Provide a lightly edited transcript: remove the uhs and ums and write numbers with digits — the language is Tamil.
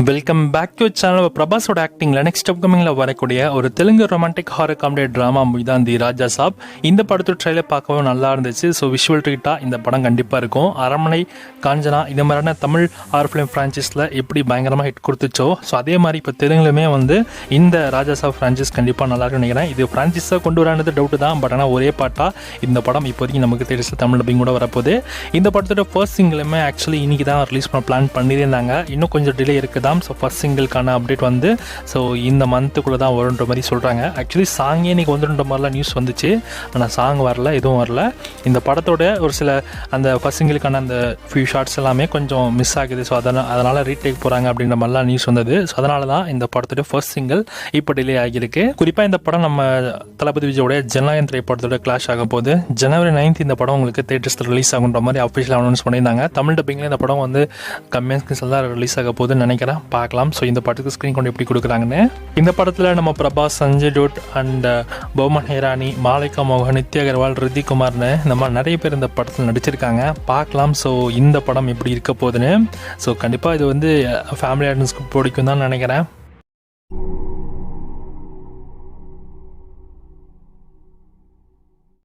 Welcome back to channel. பிரபாஸோட ஆக்டிங்கில் நெக்ஸ்ட் அப்கமிங்கில் வரக்கூடிய ஒரு Telugu romantic horror comedy drama தான் தி ராஜா சாப். இந்த படத்தோட ட்ரெயிலர் பார்க்கவும் நல்லா இருந்துச்சு. ஸோ விஷுவல் ட்ரீட்டாக இந்த படம் கண்டிப்பாக இருக்கும். அரண்மனை, காஞ்சனா இந்த மாதிரியான தமிழ் ஹாரர் ஃபிலிம் ஃப்ரான்ச்சைஸில் எப்படி பயங்கரமாக ஹிட் கொடுத்துச்சோ, ஸோ அதே மாதிரி இப்போ தெலுங்குலுமே இந்த ராஜா சாப் ஃப்ரான்ச்சைஸ் கண்டிப்பாக நல்லா இருக்குன்னு நினைக்கிறேன். இது ஃப்ரான்ச்சைஸாக கொண்டு வரானது டவுட்டு தான், பட் ஆனால் ஒரே பாட்டாக இந்த படம் இப்போதைக்கு நமக்கு தெரிஞ்ச தமிழ் டப்பிங் கூட வரப்போகுது. இந்த படத்தோட ஃபர்ஸ்ட் சிங்கிளுமே ஆக்சுவலி இன்னைக்கு தான் ரிலீஸ் பண்ண பிளான் பண்ணியிருந்தாங்க. இன்னும் கொஞ்சம் டிலே இருக்குது. ஸோ ஃபர்ஸ்ட் சிங்கிள்கான அப்டேட் ஸோ இந்த மந்த்துக்குள்ளே தான் வருன்ற மாதிரி சொல்கிறாங்க. ஆக்சுவலி சாங்கே இன்றைக்கி வந்துன்ற மாதிரிலாம் நியூஸ் வந்துச்சு, ஆனால் சாங் வரல, எதுவும் வரல. இந்த படத்தோட ஒரு சில அந்த ஃபர்ஸ்ட் சிங்கிளுக்கான அந்த ஃபியூ ஷார்ட்ஸ் எல்லாமே கொஞ்சம் மிஸ் ஆகுது. ஸோ அதனால் ரீடேக் போகிறாங்க அப்படின்ற மாதிரிலாம் நியூஸ் வந்தது. ஸோ அதனால தான் இந்த படத்தோட ஃபர்ஸ்ட் சிங்கிள் இப்போ டிலே ஆகியிருக்கு. குறிப்பாக இந்த படம் நம்ம தளபதி விஜயோட ஜனநாயகன் திரைப்படத்தோட கிளாஷ் ஆகும் போது ஜனவரி 9 இந்த படம் உங்களுக்கு தேட்டர்ஸில் ரிலீஸ் ஆகுன்ற மாதிரி அஃபிஷியல் அனௌன்ஸ் பண்ணியிருந்தாங்க. தமிழ் டப்பிங்கில் இந்த படம் கம்மியான ஸ்கிரீன்ஸில் தான் ரிலீஸ் ஆக போகுதுன்னு நினைக்கிறேன். பார்க்கலாம். ஸோ இந்த படத்துக்கு ஸ்க்ரீன் கொண்டு எப்படி கொடுக்குறாங்கன்னு. இந்த படத்தில் நம்ம பிரபாஸ், சஞ்சய் டூட் அண்ட் பௌமன் ஹேரானி, மாலிகா மோகன், நித்யா அகர்வால், ரித்திகுமார்னு நம்ம நிறைய பேர் இந்த படத்தில் நடிச்சிருக்காங்க. பார்க்கலாம் ஸோ இந்த படம் எப்படி இருக்க போகுதுன்னு. ஸோ கண்டிப்பாக இது ஃபேமிலி ஆடியன்ஸ்க்கு பிடிக்கும் தான் நினைக்கிறேன்.